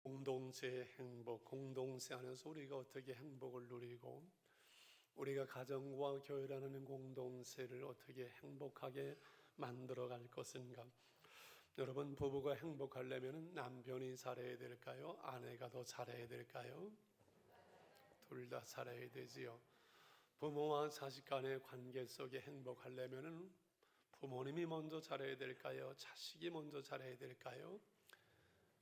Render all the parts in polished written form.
공동체의 행복, 공동체 안에서 우리가 어떻게 행복을 누리고 우리가 가정과 교회라는 공동체를 어떻게 행복하게 만들어 갈 것인가. 여러분, 부부가 행복하려면 남편이 잘해야 될까요? 아내가 더 잘해야 될까요? 둘 다 잘해야 되지요. 부모와 자식 간의 관계 속에 행복하려면 부모님이 먼저 잘해야 될까요? 자식이 먼저 잘해야 될까요?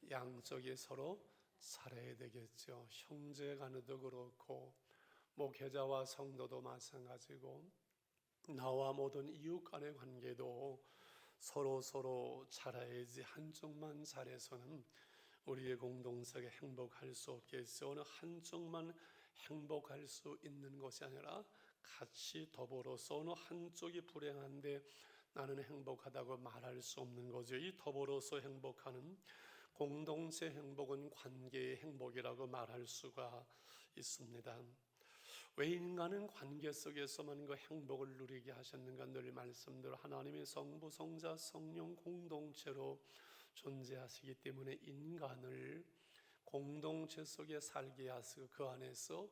양쪽이 서로 잘해야 되겠죠. 형제 간에도 그렇고 목회자와 성도도 마찬가지고 나와 모든 이웃 간의 관계도 서로 잘해야지 한쪽만 잘해서는 우리의 공동체가 행복할 수 없겠죠. 어느 한쪽만 행복할 수 있는 것이 아니라 같이 더불어서 어느 한쪽이 불행한데 나는 행복하다고 말할 수 없는 거죠. 이 더불어서 행복하는 공동체 행복은 관계의 행복이라고 말할 수가 있습니다. 왜 인간은 관계 속에서만 그 행복을 누리게 하셨는가? 늘 말씀대로 하나님의 성부, 성자, 성령 공동체로 존재하시기 때문에 인간을 공동체 속에 살게 하시고 그 안에서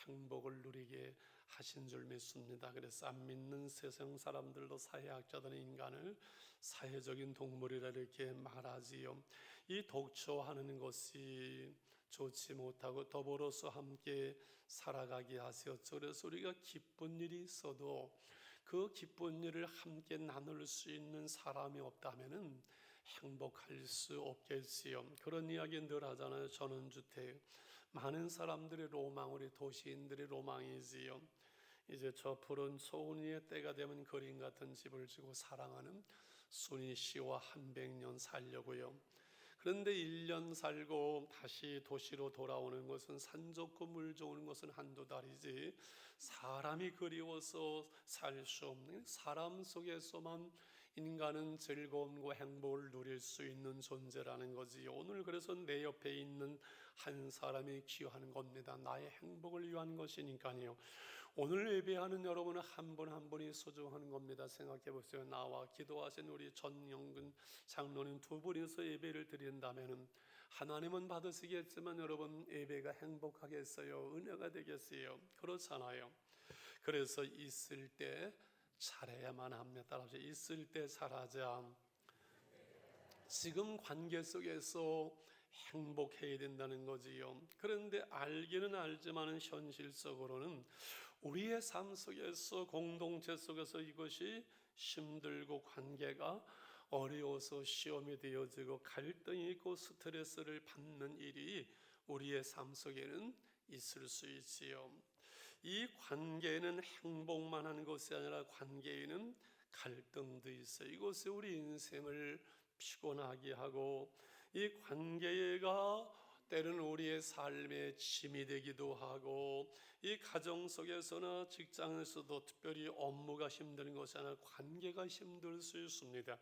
행복을 누리게 하신 줄 믿습니다. 그래서 안 믿는 세상 사람들도 사회학자들은 인간을 사회적인 동물이라 이렇게 말하지요. 이 독초하는 것이 좋지 못하고 더불어서 함께 살아가게 하셨죠. 그래서 우리가 기쁜 일이 있어도 그 기쁜 일을 함께 나눌 수 있는 사람이 없다면은 행복할 수 없겠지요. 그런 이야기 늘 하잖아요. 전원주택. 많은 사람들의 로망, 우리 도시인들의 로망이지요. 이제 저 푸른 소은이의 때가 되면 그림 같은 집을 지고 사랑하는 순이 씨와 한 100년 살려고요. 그런데 1년 살고 다시 도시로 돌아오는 것은 산 좋고 물 좋은 것은 한두 달이지 사람이 그리워서 살 수 없는, 사람 속에서만 인간은 즐거움과 행복을 누릴 수 있는 존재라는 거지. 오늘 그래서 내 옆에 있는 한 사람이 귀한 겁니다. 나의 행복을 위한 것이니까요. 오늘 예배하는 여러분은 한 분 한 분이 소중한 겁니다. 생각해 보세요. 나와 기도하신 우리 전영근 장로님 두 분이서 예배를 드린다면 하나님은 받으시겠지만 여러분 예배가 행복하겠어요? 은혜가 되겠어요? 그렇잖아요. 그래서 있을 때 잘해야만 합니다. 따라서 있을 때 잘하자. 지금 관계 속에서 행복해야 된다는 거지요. 그런데 알기는 알지만은 현실적으로는 우리의 삶 속에서 공동체 속에서 이것이 힘들고 관계가 어려워서 시험이 되어지고 갈등이 있고 스트레스를 받는 일이 우리의 삶 속에는 있을 수 있지요. 이 관계에는 행복만 하는 것이 아니라 관계에는 갈등도 있어요. 이것이 우리 인생을 피곤하게 하고 이 관계가 때로는 우리의 삶의 짐이 되기도 하고 이 가정 속에서나 직장에서도 특별히 업무가 힘든 것이 아니라 관계가 힘들 수 있습니다.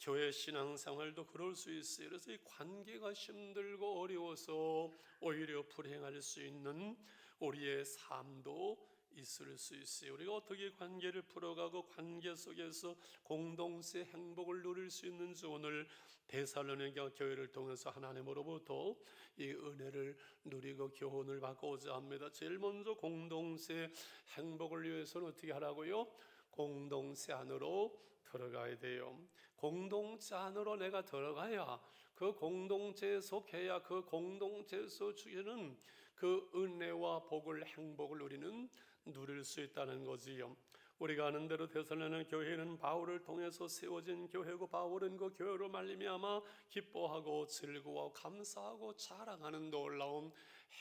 교회 신앙생활도 그럴 수 있어요. 그래서 이 관계가 힘들고 어려워서 오히려 불행할 수 있는 우리의 삶도 있을 수 있어요. 우리가 어떻게 관계를 풀어가고 관계 속에서 공동체 행복을 누릴 수 있는지 오늘 데살로니가 교회를 통해서 하나님으로부터 이 은혜를 누리고 교훈을 받고자 합니다. 제일 먼저 공동체 행복을 위해서는 어떻게 하라고요? 공동체 안으로 들어가야 돼요. 공동체 안으로 내가 들어가야 그 공동체에 속해야 그 공동체에서 주기는 그 은혜와 복을 행복을 우리는 누릴 수 있다는 거지요. 우리가 아는 대로 데살로니가 교회는 바울을 통해서 세워진 교회고 바울은 그 교회로 말미암아 기뻐하고 즐거워하고 감사하고 자랑하는 놀라운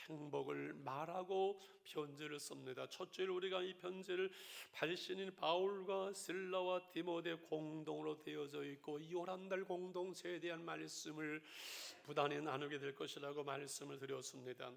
행복을 말하고 편지를 씁니다. 첫째로 우리가 이 편지를 발신인 바울과 실라와 디모데 공동으로 되어져 있고 이 오란달 공동체에 대한 말씀을 부단히 나누게 될 것이라고 말씀을 드렸습니다.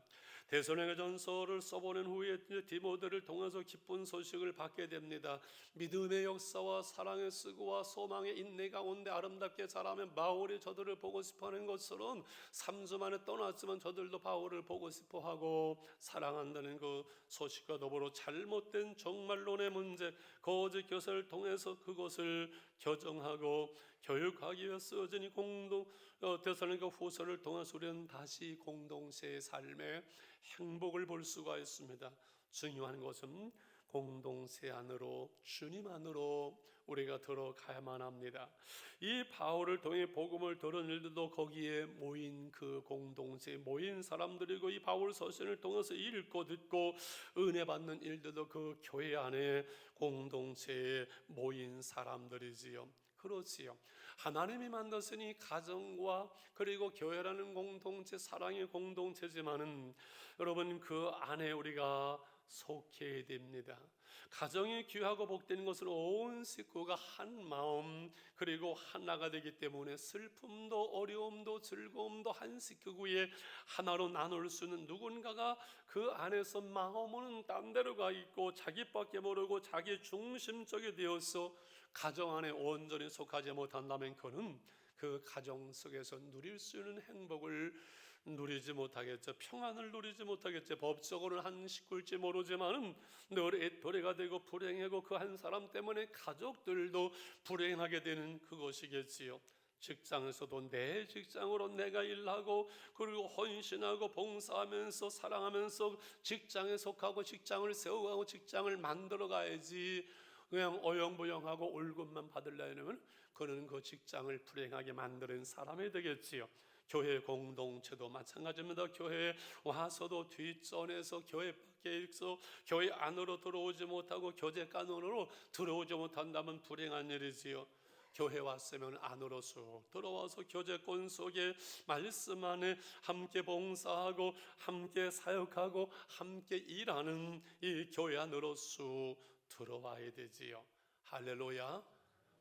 데살로니가 전서를 써보낸 후에 디모데를 통해서 기쁜 소식을 받게 됩니다. 믿음의 역사와 사랑의 수고와 소망의 인내 가운데 아름답게 자라면 바울이 저들을 보고 싶어하는 것처럼 3주 만에 떠났지만 저들도 바울을 보고 싶어 선포하고 사랑한다는 그 소식과 더불어 잘못된 종말론의 문제, 거짓 교사를 통해서 그것을 교정하고 교육하기 위해서 여전히 데살로니가 후서를 통해서 우리는 다시 공동체의 삶의 행복을 볼 수가 있습니다. 중요한 것은 공동체 안으로, 주님 안으로 우리가 들어가야만 합니다. 이 바울을 통해 복음을 들은 일들도 거기에 모인 그 공동체에 모인 사람들이고, 이 바울 서신을 통해서 읽고 듣고 은혜 받는 일들도 그 교회 안에 공동체에 모인 사람들이지요. 그렇지요. 하나님이 만드신 이 가정과 그리고 교회라는 공동체, 사랑의 공동체지만은 여러분, 그 안에 우리가 속해야 됩니다. 가정이 귀하고 복된 것은 온 식구가 한 마음 그리고 하나가 되기 때문에 슬픔도 어려움도 즐거움도 한 식구에 하나로 나눌 수는, 누군가가 그 안에서 마음은 딴 데로 가 있고 자기밖에 모르고 자기 중심적이 되어서 가정 안에 온전히 속하지 못한다면 그는 그 가정 속에서 누릴 수 있는 행복을 누리지 못하겠죠. 평안을 누리지 못하겠죠. 법적으로는 한 식구일지 모르지만은 늘 애토래가 되고 불행하고 그 한 사람 때문에 가족들도 불행하게 되는 그것이겠지요. 직장에서도 내 직장으로 내가 일하고 그리고 헌신하고 봉사하면서 사랑하면서 직장에 속하고 직장을 세워가고 직장을 만들어 가야지, 그냥 어영부영하고 월급만 받으려면 그는 그 직장을 불행하게 만드는 사람이 되겠지요. 교회 공동체도 마찬가지입니다. 교회에 와서도 뒷전에서 교회 밖에서 교회 안으로 들어오지 못하고 교제관으로 들어오지 못한다면 불행한 일이지요. 교회 왔으면 안으로 쑥 들어와서 교제권 속에 말씀 안에 함께 봉사하고 함께 사역하고 함께 일하는 이 교회 안으로 쑥 들어와야 되지요. 할렐루야.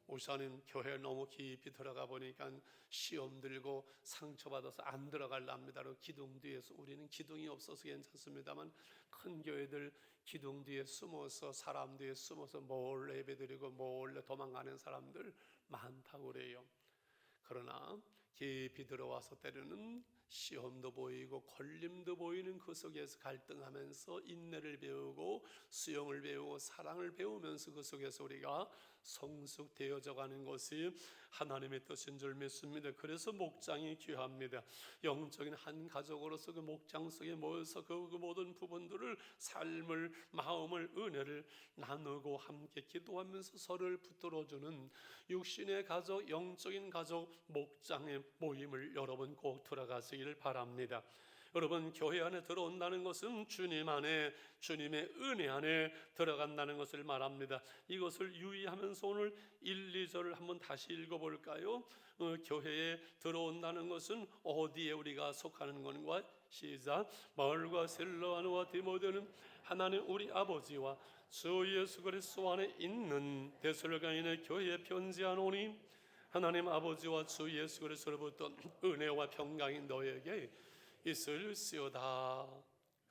우선은 교회에 너무 깊이 들어가 보니까 시험 들고 상처받아서 안 들어갈랍니다. 기둥 뒤에서, 우리는 기둥이 없어서 괜찮습니다만 큰 교회들 기둥 뒤에 숨어서, 사람 뒤에 숨어서 몰래 예배드리고 몰래 도망가는 사람들 많다고 그래요. 그러나 깊이 들어와서 때로는 시험도 보이고 걸림도 보이는 그 속에서 갈등하면서 인내를 배우고 수용을 배우고 사랑을 배우면서 그 속에서 우리가 성숙되어져 가는 것이 하나님의 뜻인 줄 믿습니다. 그래서 목장이 귀합니다. 영적인 한 가족으로서 그 목장 속에 모여서 그 모든 부분들을, 삶을, 마음을, 은혜를 나누고 함께 기도하면서 서로를 붙들어주는 육신의 가족, 영적인 가족, 목장의 모임을 여러분 꼭 들어가시기를 바랍니다. 여러분, 교회 안에 들어온다는 것은 주님 안에, 주님의 은혜 안에 들어간다는 것을 말합니다. 이것을 유의하면서 오늘 1, 2절을 한번 다시 읽어볼까요? 교회에 들어온다는 것은 어디에 우리가 속하는 건가? 시작. 바울과 실로아노와 디모데는 하나님 우리 아버지와 주 예수 그리스도 안에 있는 데살로니가인의 교회에 편지하노니 하나님 아버지와 주 예수 그리스도로부터 은혜와 평강이 너에게 있을지어다.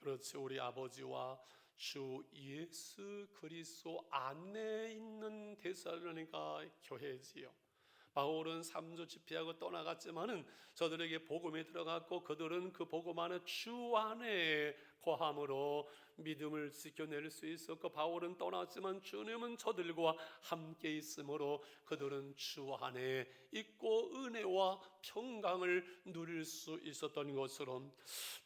그렇지, 우리 아버지와 주 예수 그리스도 안에 있는 데살로니가 교회지요. 바울은 3주 집회하고 떠나갔지만은 저들에게 복음이 들어갔고 그들은 그 복음 안에 주 안에 거함으로 믿음을 지켜낼 수 있었고, 바울은 떠났지만 주님은 저들과 함께 있으므로 그들은 주 안에 있고 은혜와 평강을 누릴 수 있었던 것처럼,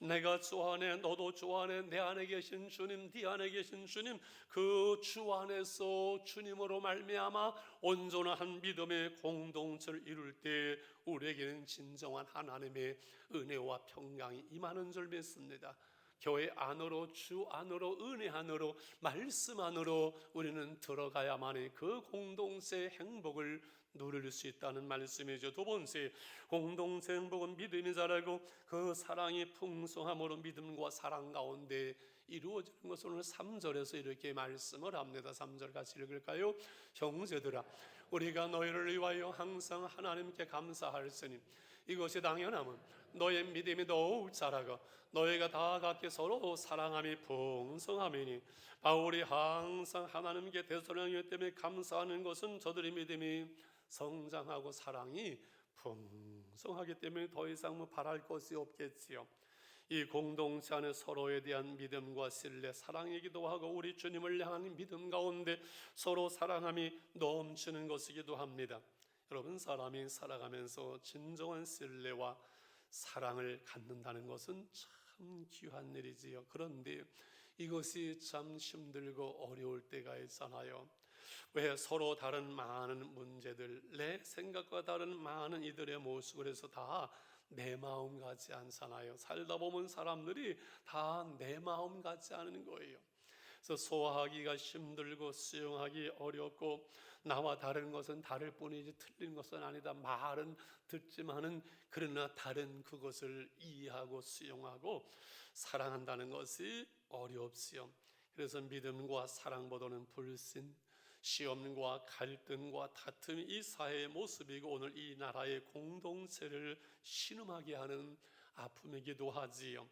내가 주 안에, 너도 주 안에, 내 안에 계신 주님, 네 안에 계신 주님, 그 주 안에서 주님으로 말미암아 온전한 믿음의 공동체를 이룰 때 우리에게는 진정한 하나님의 은혜와 평강이 임하는 줄 믿습니다. 교회 안으로, 주 안으로, 은혜 안으로, 말씀 안으로 우리는 들어가야만이 그 공동체의 행복을 누릴 수 있다는 말씀이죠. 두 번째, 공동체 행복은 믿음이 자라고 그 사랑이 풍성함으로 믿음과 사랑 가운데 이루어지는 것을 오늘 3절에서 이렇게 말씀을 합니다. 3절 같이 읽을까요? 형제들아, 우리가 너희를 위하여 항상 하나님께 감사할지니 이것이 당연함은 너의 믿음이 더욱 자라고 너희가 다 각기 서로 사랑함이 풍성함이니, 바울이 항상 하나님께 데살로니가 때문에 감사하는 것은 저들의 믿음이 성장하고 사랑이 풍성하기 때문에 더 이상 바랄 것이 없겠지요. 이 공동체 안에 서로에 대한 믿음과 신뢰, 사랑이기도 하고 우리 주님을 향한 믿음 가운데 서로 사랑함이 넘치는 것이기도 합니다. 여러분, 사람이 살아가면서 진정한 신뢰와 사랑을 갖는다는 것은 참 귀한 일이지요. 그런데 이것이 참 힘들고 어려울 때가 있잖아요. 왜? 서로 다른 많은 문제들, 내 생각과 다른 많은 이들의 모습을 해서 다 내 마음 같지 않잖아요. 살다 보면 사람들이 다 내 마음 같지 않은 거예요. 그래서 소화하기가 힘들고 수용하기 어렵고, 나와 다른 것은 다를 뿐이지 틀린 것은 아니다. 말은 듣지만은 그러나 다른 그것을 이해하고 수용하고 사랑한다는 것이 어렵지요. 그래서 믿음과 사랑보다는 불신, 시험과 갈등과 다툼이 이 사회의 모습이고 오늘 이 나라의 공동체를 신음하게 하는 아픔이기도 하지요.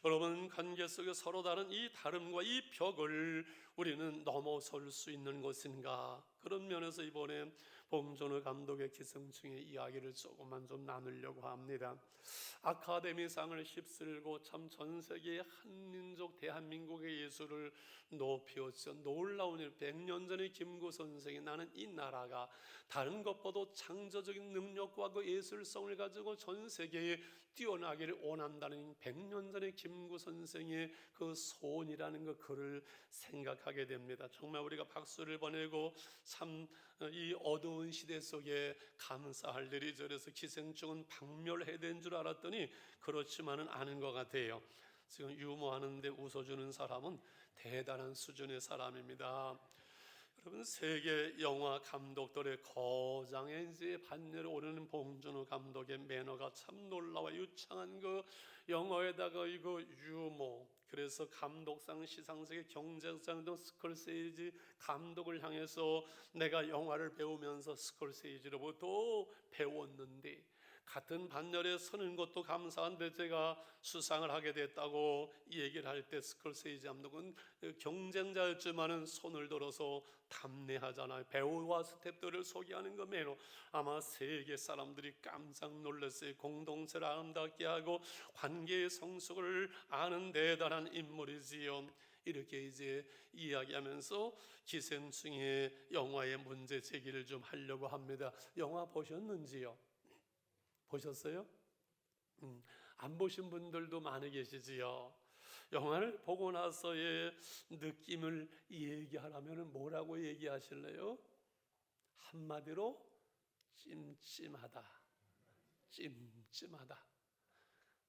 여러분, 관계 속에 서로 다른 이 다름과 이 벽을 우리는 넘어설 수 있는 것인가? 그런 면에서 이번에 봉준호 감독의 기생충의 이야기를 조금만 좀 나누려고 합니다. 아카데미상을 휩쓸고 참 전 세계의 한민족 대한민국의 예술을 높이었죠. 놀라운 일, 100년 전에 김구 선생이 나는 이 나라가 다른 것보다 창조적인 능력과 그 예술성을 가지고 전 세계에 뛰어나기를 원한다는 100년 전에 김구 선생의 그 소원이라는 그 글을 생각하게 됩니다. 정말 우리가 박수를 보내고 참 이 어두운 시대 속에 감사할 일이죠. 그래서 기생충은 박멸해야 되는 줄 알았더니 그렇지만은 않은 것 같아요. 지금 유머하는데 웃어주는 사람은 대단한 수준의 사람입니다. 여러분, 세계 영화 감독들의 거장에 이제 반열에 오르는 봉준호 감독의 매너가 참 놀라워 유창한 그 영어에다가 이거 유머, 그래서 감독상 시상식의 경쟁상 등 스콜세이지 감독을 향해서 내가 영화를 배우면서 스콜세이지로부터 배웠는데 같은 반열에 서는 것도 감사한데 제가 수상을 하게 됐다고 얘기를 할 때 스콜세이지 감독은 경쟁자였지만은 손을 들어서 담내하잖아요. 배우와 스태프들을 소개하는 그 매너, 아마 세계 사람들이 깜짝 놀랐어요. 공동체를 아름답게 하고 관계의 성숙을 아는 대단한 인물이지요. 이렇게 이제 이야기하면서 기생충의 영화의 문제 제기를 좀 하려고 합니다. 영화 보셨는지요? 보셨어요? 안 보신 분들도 많이 계시지요. 영화를 보고 나서의 느낌을 얘기하려면 뭐라고 얘기하실래요? 한마디로 찜찜하다. 찜찜하다.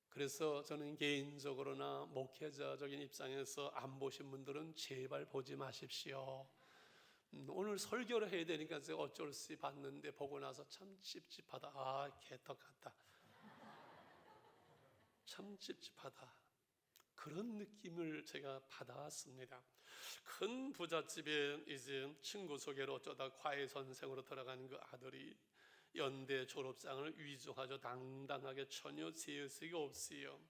그래서 저는 개인적으로나 목회자적인 입장에서 안 보신 분들은 제발 보지 마십시오. 오늘 설교를 해야 되니까 제가 어쩔 수 없이 봤는데 보고 나서 참 찝찝하다. 아, 개떡 같다. 참 찝찝하다. 그런 느낌을 제가 받아왔습니다. 큰 부잣집에 이제 친구 소개로 어쩌다 과외 선생으로 들어간 그 아들이 연대 졸업장을 위조하죠. 당당하게 전혀 죄의식이 없어요.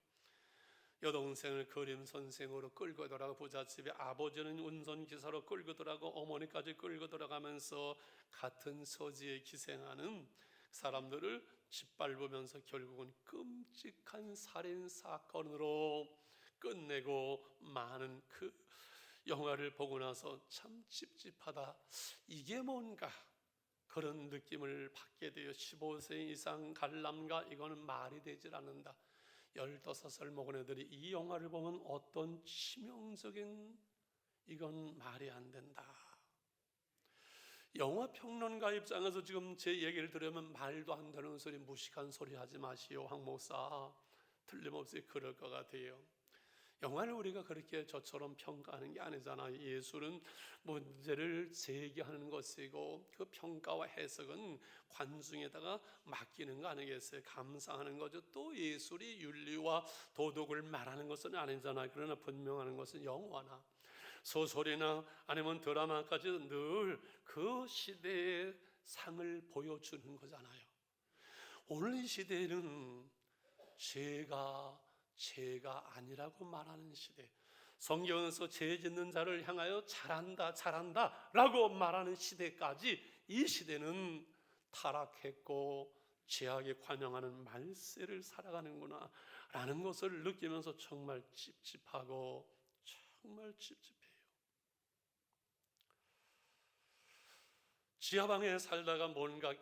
여동생을 그림 선생으로 끌고 들어가 부잣집에 아버지는 운전기사로 끌고 들어가고 어머니까지 끌고 들어가면서 같은 서지에 기생하는 사람들을 짓밟으면서 결국은 끔찍한 살인 사건으로 끝내고 마는 그 영화를 보고 나서 참 찝찝하다. 이게 뭔가 그런 느낌을 받게 돼요. 15세 이상 관람가, 이거는 말이 되질 않는다. 15살 먹은 애들이 이 영화를 보면 어떤 치명적인, 이건 말이 안 된다. 영화 평론가 입장에서 지금 제 얘기를 들으면 말도 안 되는 소리, 무식한 소리 하지 마시오 황 목사, 틀림없이 그럴 것 같아요. 영화를 우리가 그렇게 저처럼 평가하는 게 아니잖아요. 예술은 문제를 제기하는 것이고 그 평가와 해석은 관중에다가 맡기는 거 아니겠어요? 감상하는 거죠. 또 예술이 윤리와 도덕을 말하는 것은 아니잖아요. 그러나 분명한 것은 영화나 소설이나 아니면 드라마까지 늘 그 시대의 상을 보여주는 거잖아요. 오늘 이 시대에는 죄가 아니라고 말하는 시대, 성경에서 죄 짓는 자를 향하여 잘한다 잘한다 라고 말하는 시대까지 이 시대는 타락했고 죄악에 관영하는 말세를 살아가는구나. 라는 것을 느끼면서 정말 찝찝하고 정말 찝찝해요. 지하방에 살다가 뭔가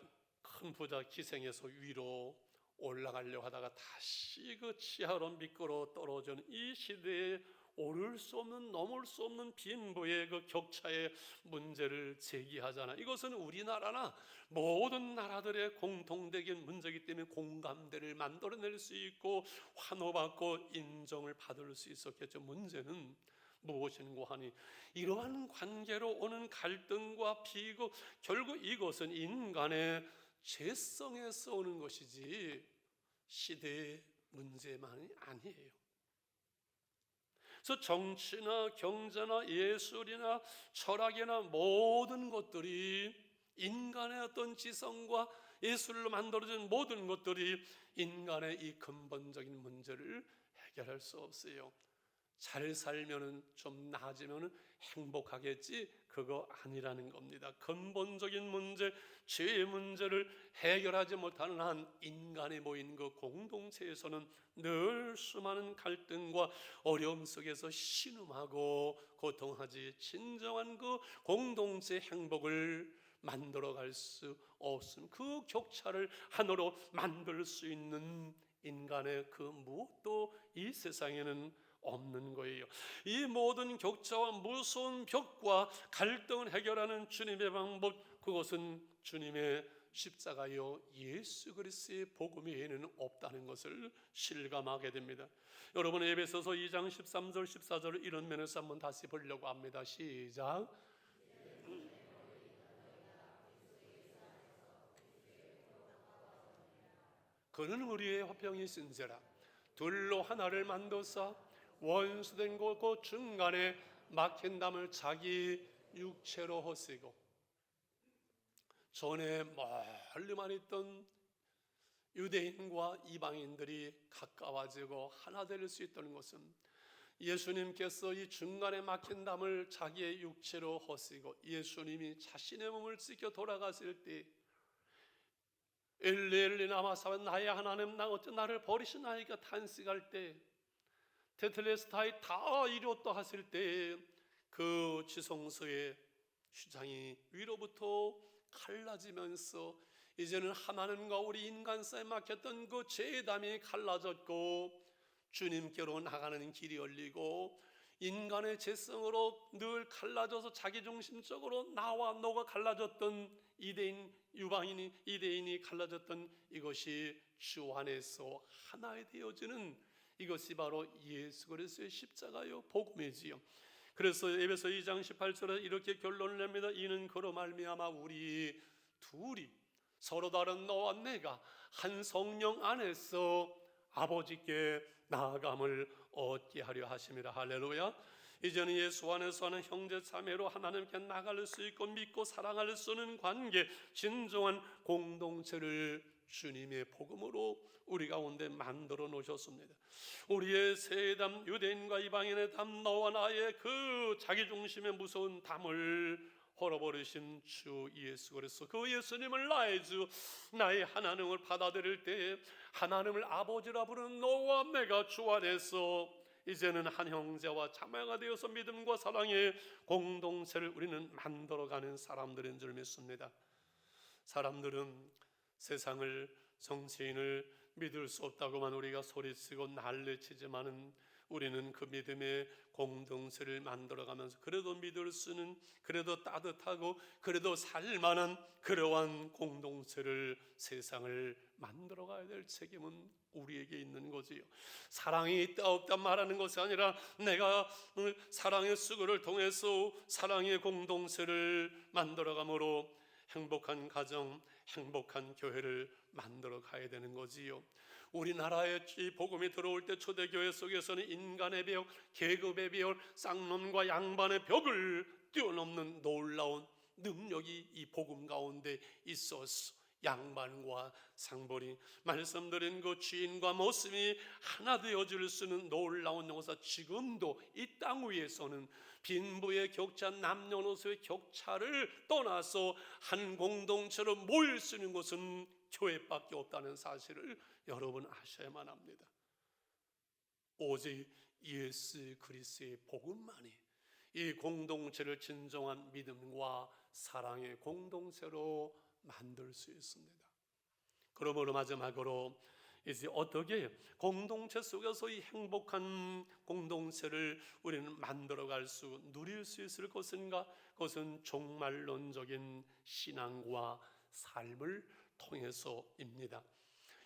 큰 부자 기생에서 위로 올라가려고 하다가 다시 그 지하로 미끄러 떨어지는 이 시대에 오를 수 없는, 넘을 수 없는 빈부의 그 격차의 문제를 제기하잖아. 이것은 우리나라나 모든 나라들의 공통적인 문제이기 때문에 공감대를 만들어낼 수 있고 환호받고 인정을 받을 수 있었겠죠. 문제는 무엇인고 하니 이러한 관계로 오는 갈등과 비극, 결국 이것은 인간의 죄성에서 오는 것이지 시대의 문제만이 아니에요. 그래서 정치나 경제나 예술이나 철학이나 모든 것들이 인간의 어떤 지성과 예술로 만들어진 모든 것들이 인간의 이 근본적인 문제를 해결할 수 없어요. 잘 살면은 좀 나아지면은 행복하겠지, 그거 아니라는 겁니다. 근본적인 문제, 죄의 문제를 해결하지 못하는 한 인간이 모인 그 공동체에서는 늘 수많은 갈등과 어려움 속에서 신음하고 고통하지 진정한 그 공동체 행복을 만들어갈 수 없음. 그 격차를 하나로 만들 수 있는 인간의 그 무엇도 이 세상에는 없는 거예요. 이 모든 격차와 무서운 벽과 갈등을 해결하는 주님의 방법, 그것은 주님의 십자가요 예수 그리스도의 복음 외에는 없다는 것을 실감하게 됩니다. 여러분, 에베소서 2장 13절 14절을 이런 면에서 한번 다시 보려고 합니다. 시작. 그는 우리의 화평이신지라 둘로 하나를 만드사 원수된 곳 그 중간에 막힌 담을 자기 육체로 허시고. 전에 멀리만 있던 유대인과 이방인들이 가까워지고 하나 될 수 있다는 것은 예수님께서 이 중간에 막힌 담을 자기의 육체로 허시고 예수님이 자신의 몸을 지켜 돌아가실 때 엘리 엘리 라마 사바chtani, 나의 하나님 나 어찌 나를 버리시나이까 탄식할 때, 테텔레스타이 다 이루었다 하실 때 그 지성소의 휘장이 위로부터 갈라지면서 이제는 하나님과 우리 인간 사이에 막혔던 그 죄의 담이 갈라졌고 주님께로 나가는 길이 열리고 인간의 죄성으로 늘 갈라져서 자기중심적으로 나와 너가 갈라졌던 이대인 유방인이 이대인이 갈라졌던 이것이 주 안에서 하나 되어지는 이것이 바로 예수 그리스도의 십자가요 복음이지요. 그래서 에베소 2장 18절에 이렇게 결론을 냅니다. 이는 그로 말미암아 우리 둘이 서로 다른 너와 내가 한 성령 안에서 아버지께 나아감을 얻게 하려 하심이라. 할렐루야. 이제는 예수 안에서 하는 형제 자매로 하나님께 나갈 수 있고 믿고 사랑할 수 있는 관계, 진정한 공동체를 주님의 복음으로 우리 가운데 만들어 놓으셨습니다. 우리의 세 담, 유대인과 이방인의 담, 너와 나의 그 자기중심의 무서운 담을 헐어버리신 주 예수 그리스도, 그 예수님을 나의 주, 나의 하나님을 받아들일 때 하나님을 아버지라 부르는 너와 내가 주 안에서 이제는 한 형제와 자매가 되어서 믿음과 사랑의 공동체를 우리는 만들어가는 사람들인 줄 믿습니다. 사람들은 세상을, 정치인을 믿을 수 없다고만 우리가 소리치고 난리치지만은 우리는 그 믿음의 공동체를 만들어가면서 그래도 믿을 수는, 그래도 따뜻하고 그래도 살만한 그러한 공동체를, 세상을 만들어가야 될 책임은 우리에게 있는 거지요. 사랑이 있다 없다 말하는 것이 아니라 내가 사랑의 수고를 통해서 사랑의 공동체를 만들어감으로 행복한 가정, 행복한 교회를 만들어 가야 되는 거지요. 우리나라에 이 복음이 들어올 때 초대교회 속에서는 인간의 벽, 계급의 벽, 쌍놈과 양반의 벽을 뛰어넘는 놀라운 능력이 이 복음 가운데 있었어. 양반과 상벌이, 말씀드린 그 주인과 모습이 하나 되어질 수 있는 놀라운 역사, 지금도 이 땅 위에서는 빈부의 격차, 남녀노소의 격차를 떠나서 한 공동체로 모일 수 있는 것은 교회밖에 없다는 사실을 여러분 아셔야만 합니다. 오직 예수 그리스도의 복음만이 이 공동체를 진정한 믿음과 사랑의 공동체로 만들 수 있습니다. 그러므로 마지막으로 이제 어떻게 공동체 속에서 이 행복한 공동체를 우리는 만들어갈 수, 누릴 수 있을 것인가? 그것은 종말론적인 신앙과 삶을 통해서입니다.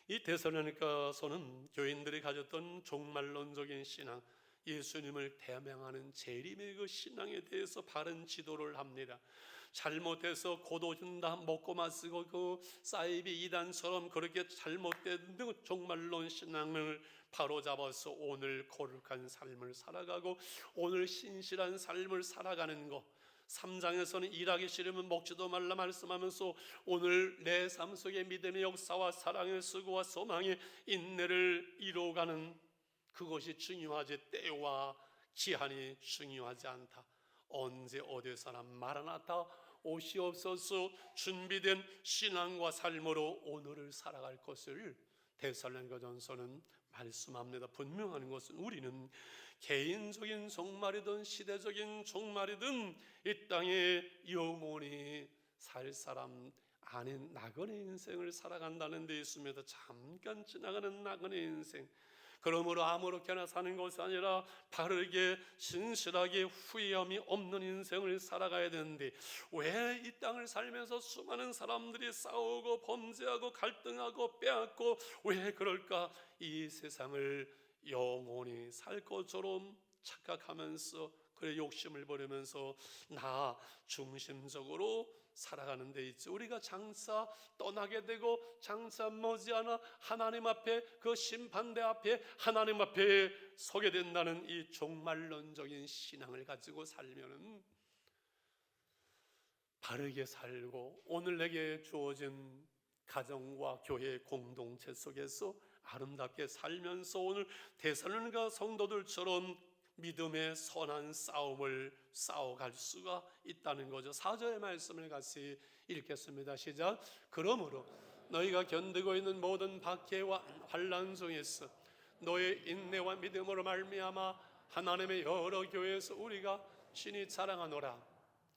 이 데살로니가서는 교인들이 가졌던 종말론적인 신앙, 예수님을 대명하는 재림의 그 신앙에 대해서 바른 지도를 합니다. 잘못해서 곧오신다 먹고 마시고 그 사이비 이단처럼 그렇게 잘못된 종말론 신앙을 바로잡아서 오늘 거룩한 삶을 살아가고 오늘 신실한 삶을 살아가는 것, 3장에서는 일하기 싫으면 먹지도 말라 말씀하면서 오늘 내 삶 속에 믿음의 역사와 사랑의 수고와 소망의 인내를 이루어가는 그것이 중요하지 때와 기한이 중요하지 않다. 언제 어디서나 마라나타 오시옵소서 준비된 신앙과 삶으로 오늘을 살아갈 것을 데살로니가전서는 말씀합니다. 분명한 것은 우리는 개인적인 종말이든 시대적인 종말이든 이 땅에 영원히 살 사람 아닌 나그네 인생을 살아간다는 데 있습니다. 잠깐 지나가는 나그네 인생, 그러므로 아무렇게나 사는 것이 아니라 바르게 신실하게 후회함이 없는 인생을 살아가야 되는데 왜 이 땅을 살면서 수많은 사람들이 싸우고 범죄하고 갈등하고 빼앗고 왜 그럴까? 이 세상을 영원히 살 것처럼 착각하면서 그래 욕심을 부리면서 나 중심적으로 살아가는 데 있죠. 우리가 장차 떠나게 되고 장차 머지않아 하나님 앞에 그 심판대 앞에 하나님 앞에 서게 된다는 이 종말론적인 신앙을 가지고 살면은 바르게 살고 오늘 내게 주어진 가정과 교회 공동체 속에서 아름답게 살면서 오늘 데살로니가 성도들처럼 믿음의 선한 싸움을 싸워갈 수가 있다는 거죠. 4절의 말씀을 같이 읽겠습니다. 시작. 그러므로 너희가 견디고 있는 모든 박해와 환난 중에서 너의 인내와 믿음으로 말미암아 하나님의 여러 교회에서 우리가 친히 자랑하노라.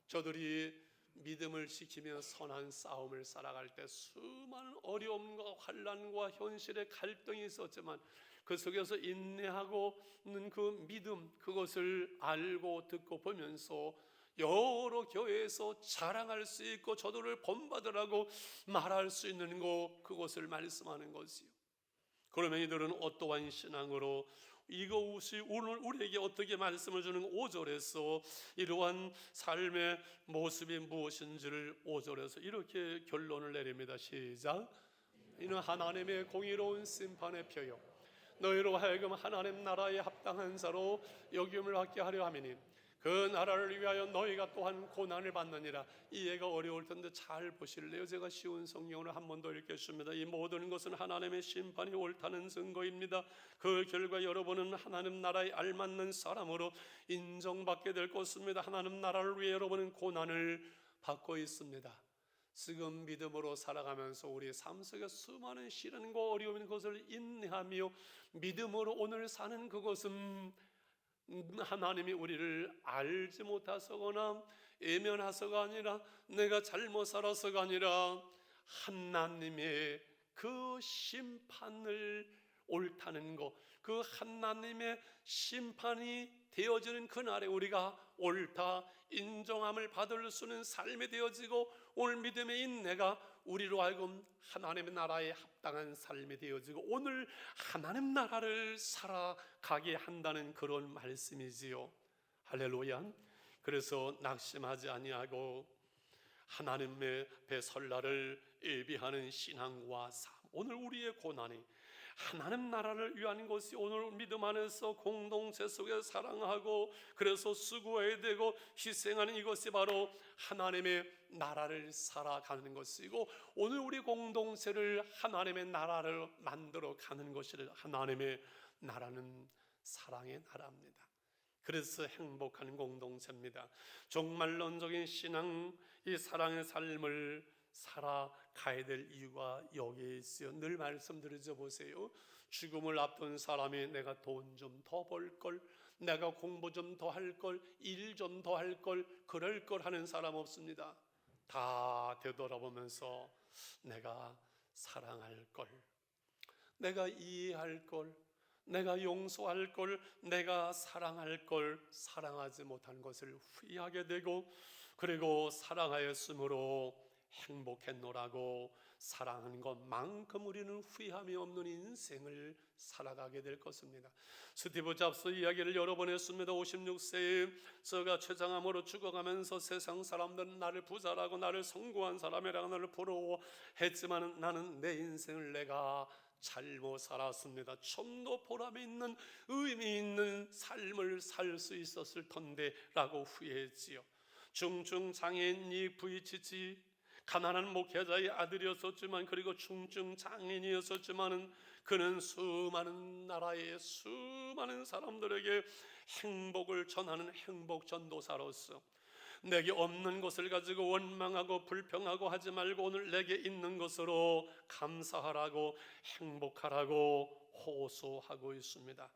저들이 믿음을 지키며 선한 싸움을 살아갈 때 수많은 어려움과 환난과 현실의 갈등이 있었지만 그 속에서 인내하고는 그 믿음, 그것을 알고 듣고 보면서 여러 교회에서 자랑할 수 있고 저들을 본받으라고 말할 수 있는 것, 그것을 말씀하는 것이요. 그러면 이들은 어떠한 신앙으로 이것이 오늘 우리에게 어떻게 말씀을 주는 5절에서 이러한 삶의 모습이 무엇인지를 5절에서 이렇게 결론을 내립니다. 시작. 이는 하나님의 공의로운 심판의 표요 너희로 하여금 하나님 나라에 합당한 자로 여김을 받게 하려 함이니 그 나라를 위하여 너희가 또한 고난을 받느니라. 이해가 어려울 텐데 잘 보실래요? 제가 쉬운 성경으로 한 번 더 읽겠습니다. 이 모든 것은 하나님의 심판이 옳다는 증거입니다. 그 결과 여러분은 하나님 나라에 알맞는 사람으로 인정받게 될 것입니다. 하나님 나라를 위해 여러분은 고난을 받고 있습니다. 지금 믿음으로 살아가면서 우리 삶 속에 수많은 시련과 어려운 것을 인내하며 믿음으로 오늘 사는 그것은 하나님이 우리를 알지 못하서거나 애면하서가 아니라 내가 잘못 살아서가 아니라 하나님의 그 심판을 옳다는 것, 그 하나님의 심판이 되어지는 그날에 우리가 옳다 인정함을 받을 수 있는 삶이 되어지고 오늘 믿음의 인내가 우리로 하여금 하나님의 나라에 합당한 삶이 되어지고 오늘 하나님 나라를 살아가게 한다는 그런 말씀이지요. 할렐루야. 그래서 낙심하지 아니하고 하나님의 배설날을 예비하는 신앙과 삶, 오늘 우리의 고난이 하나님 나라를 위한 것이 오늘 믿음 안에서 공동체 속에 사랑하고 그래서 수고해야 되고 희생하는 이것이 바로 하나님의 나라를 살아가는 것이고 오늘 우리 공동체를 하나님의 나라를 만들어 가는 것이 하나님의 나라는 사랑의 나라입니다. 그래서 행복한 공동체입니다. 종말론적인 신앙, 이 사랑의 삶을 살아가야 될 이유가 여기에 있어요. 늘 말씀드리죠. 보세요. 죽음을 앞둔 사람이 내가 돈 좀 더 벌걸, 내가 공부 좀 더 할걸, 일 좀 더 할걸, 그럴 걸 하는 사람 없습니다. 다 되돌아보면서 내가 사랑할 걸, 내가 이해할 걸, 내가 용서할 걸, 내가 사랑할 걸, 사랑하지 못한 것을 후회하게 되고, 그리고 사랑하였으므로 행복했노라고 사랑한 것만큼 우리는 후회함이 없는 인생을 살아가게 될 것입니다. 스티브 잡스 이야기를 여러 번 했습니다. 56세에 저가 췌장암으로 죽어가면서 세상 사람들은 나를 부자라고, 나를 성공한 사람이라고 나를 부러워했지만 나는 내 인생을 내가 잘못 살았습니다. 좀 더 보람 있는 의미 있는 삶을 살 수 있었을 텐데 라고 후회했지요. 중증장애인이 부딪히지, 가난한 목회자의 아들이었었지만, 그리고 중증장애인이었었지만은 그는 수많은 나라의 수많은 사람들에게 행복을 전하는 행복 전도사로서 내게 없는 것을 가지고 원망하고 불평하고 하지 말고 오늘 내게 있는 것으로 감사하라고, 행복하라고 호소하고 있습니다.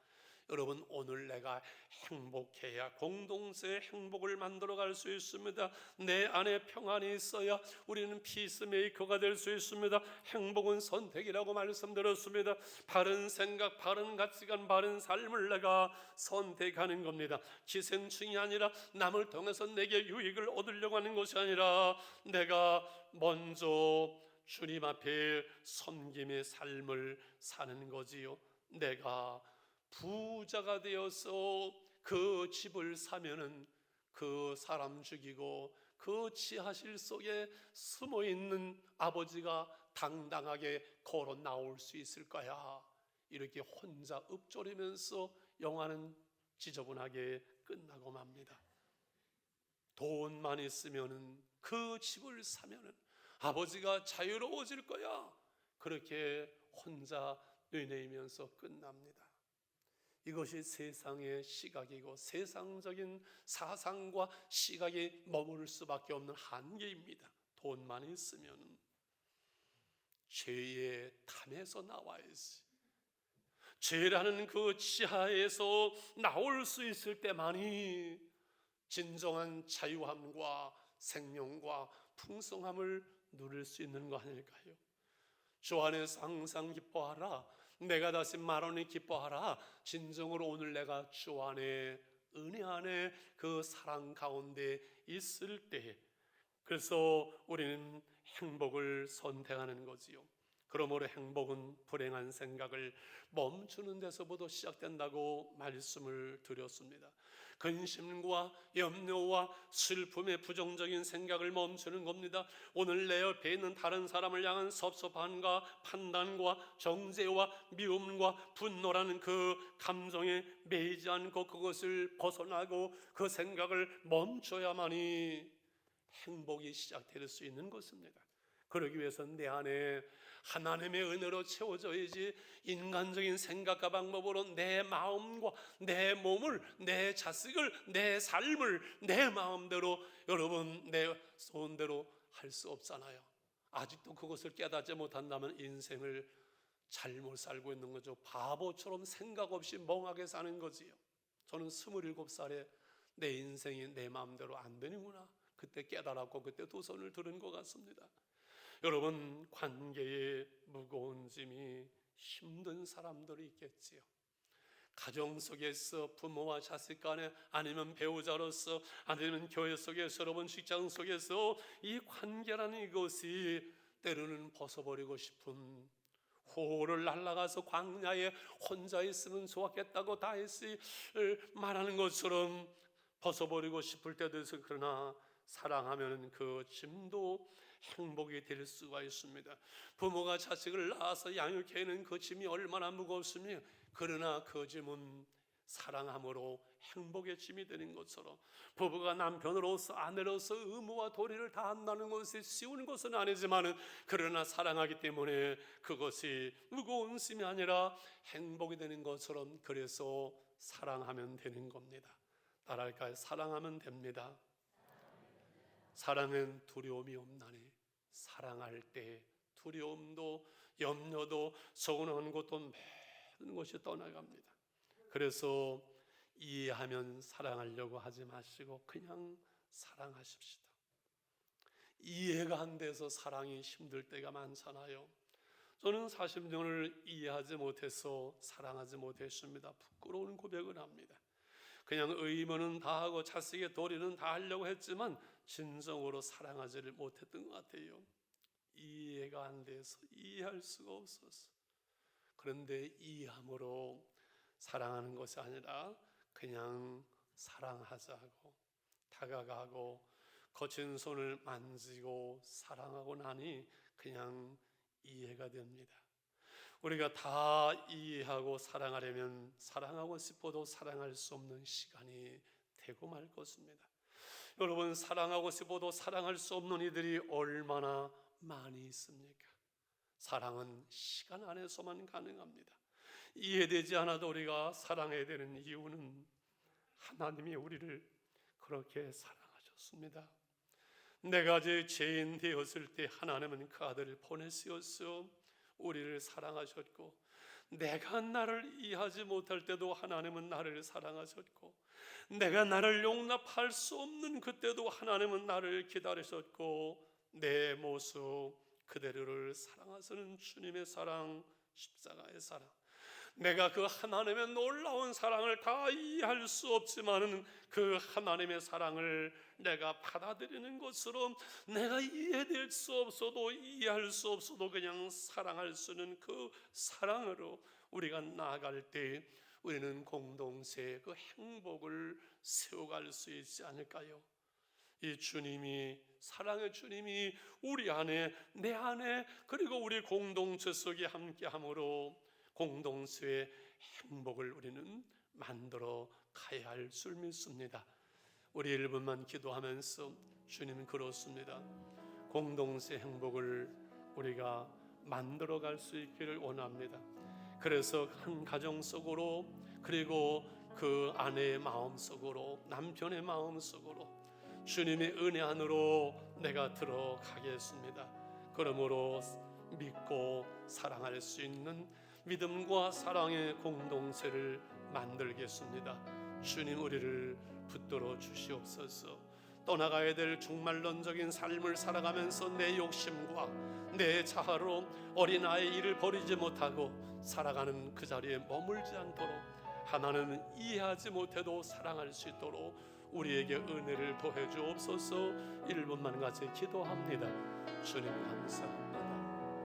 여러분, 오늘 내가 행복해야 공동체의 행복을 만들어갈 수 있습니다. 내 안에 평안이 있어야 우리는 피스메이커가 될 수 있습니다. 행복은 선택이라고 말씀드렸습니다. 바른 생각, 바른 가치관, 바른 삶을 내가 선택하는 겁니다. 기생충이 아니라 남을 통해서 내게 유익을 얻으려고 하는 것이 아니라 내가 먼저 주님 앞에 섬김의 삶을 사는 거지요. 내가 부자가 되어서 그 집을 사면은 그 사람 죽이고 그 지하실 속에 숨어 있는 아버지가 당당하게 걸어 나올 수 있을 거야. 이렇게 혼자 읊조리면서 영화는 지저분하게 끝나고 맙니다. 돈만 있으면은 그 집을 사면은 아버지가 자유로워질 거야. 그렇게 혼자 뇌내면서 끝납니다. 이것이 세상의 시각이고 세상적인 사상과 시각이 머무를 수밖에 없는 한계입니다. 돈만 있으면 죄의 탐에서 나와야지. 죄라는 그 지하에서 나올 수 있을 때만이 진정한 자유함과 생명과 풍성함을 누릴 수 있는 거 아닐까요? 주 안에서 항상 기뻐하라. 내가 다시 말하니 기뻐하라. 진정으로 오늘 내가 주 안에, 은혜 안에 그 사랑 가운데 있을 때, 그래서 우리는 행복을 선택하는 거지요. 그러므로 행복은 불행한 생각을 멈추는 데서부터 시작된다고 말씀을 드렸습니다. 근심과 염려와 슬픔의 부정적인 생각을 멈추는 겁니다. 오늘 내 옆에 있는 다른 사람을 향한 섭섭함과 판단과 정죄와 미움과 분노라는 그 감정에 매이지 않고 그것을 벗어나고 그 생각을 멈춰야만이 행복이 시작될 수 있는 것입니다. 그러기 위해서는 내 안에 하나님의 은혜로 채워져야지, 인간적인 생각과 방법으로 내 마음과 내 몸을, 내 자식을, 내 삶을 내 마음대로, 여러분 내 소원대로 할 수 없잖아요. 아직도 그것을 깨닫지 못한다면 인생을 잘못 살고 있는 거죠. 바보처럼 생각 없이 멍하게 사는 거지요. 저는 27살에 내 인생이 내 마음대로 안 되는구나, 그때 깨달았고 그때 두 손을 들은 것 같습니다. 여러분, 관계에 무거운 짐이 힘든 사람들이 있겠지요. 가정 속에서 부모와 자식 간에, 아니면 배우자로서, 아니면 교회 속에서, 여러분 직장 속에서 이 관계라는 이것이 때로는 벗어버리고 싶은, 호를 날아가서 광야에 혼자 있으면 좋았겠다고 다윗이 말하는 것처럼 벗어버리고 싶을 때도 있어요. 그러나 사랑하면 그 짐도 행복이 될 수가 있습니다. 부모가 자식을 낳아서 양육해내는 그 짐이 얼마나 무겁습니까? 그러나 그 짐은 사랑함으로 행복의 짐이 되는 것처럼, 부부가 남편으로서 아내로서 의무와 도리를 다한다는 것이 쉬운 것은 아니지만, 그러나 사랑하기 때문에 그것이 무거운 짐이 아니라 행복이 되는 것처럼, 그래서 사랑하면 되는 겁니다. 따라할까요? 사랑하면 됩니다. 사랑은 두려움이 없나니. 사랑할 때 두려움도 염려도 서운한 것도 모든 것이 떠나갑니다. 그래서 이해하면 사랑하려고 하지 마시고 그냥 사랑하십시다. 이해가 안 돼서 사랑이 힘들 때가 많잖아요. 저는 40년을 이해하지 못해서 사랑하지 못했습니다. 부끄러운 고백을 합니다. 그냥 의무는 다 하고 자식의 도리는 다 하려고 했지만 진정으로 사랑하지를 못했던 것 같아요. 이해가 안 돼서 이해할 수가 없었어. 그런데 이해함으로 사랑하는 것이 아니라 그냥 사랑하자고 다가가고 거친 손을 만지고 사랑하고 나니 그냥 이해가 됩니다. 우리가 다 이해하고 사랑하려면 사랑하고 싶어도 사랑할 수 없는 시간이 되고 말 것입니다. 여러분, 사랑하고 싶어도 사랑할 수 없는 이들이 얼마나 많이 있습니까? 사랑은 시간 안에서만 가능합니다. 이해되지 않아도 우리가 사랑해야 되는 이유는 하나님이 우리를 그렇게 사랑하셨습니다. 내가 죄인 되었을 때 하나님은 그 아들을 보내시었어 우리를 사랑하셨고, 내가 나를 이해하지 못할 때도 하나님은 나를 사랑하셨고, 내가 나를 용납할 수 없는 그때도 하나님은 나를 기다리셨고, 내 모습 그대로를 사랑하시는 주님의 사랑, 십자가의 사랑, 내가 그 하나님의 놀라운 사랑을 다 이해할 수 없지만 그 하나님의 사랑을 내가 받아들이는 것으로 내가 이해될 수 없어도 이해할 수 없어도 그냥 사랑할 수 있는 그 사랑으로 우리가 나아갈 때 우리는 공동체의 그 행복을 세워갈 수 있지 않을까요? 이 주님이, 사랑의 주님이 우리 안에, 내 안에, 그리고 우리 공동체 속에 함께함으로 공동체의 행복을 우리는 만들어 가야 할 줄 믿습니다. 우리 1분만 기도하면서, 주님 그렇습니다, 공동체 행복을 우리가 만들어 갈 수 있기를 원합니다. 그래서 한 가정 속으로, 그리고 그 아내의 마음 속으로, 남편의 마음 속으로 주님의 은혜 안으로 내가 들어가겠습니다. 그러므로 믿고 사랑할 수 있는 믿음과 사랑의 공동체를 만들겠습니다. 주님 우리를 붙들어 주시옵소서. 떠나가야 될 종말론적인 삶을 살아가면서 내 욕심과 내 자아로 어린아이의 일을 버리지 못하고 살아가는 그 자리에 머물지 않도록, 하나는 이해하지 못해도 사랑할 수 있도록 우리에게 은혜를 더해 주옵소서. 1분만 같이 기도합니다. 주님 감사합니다.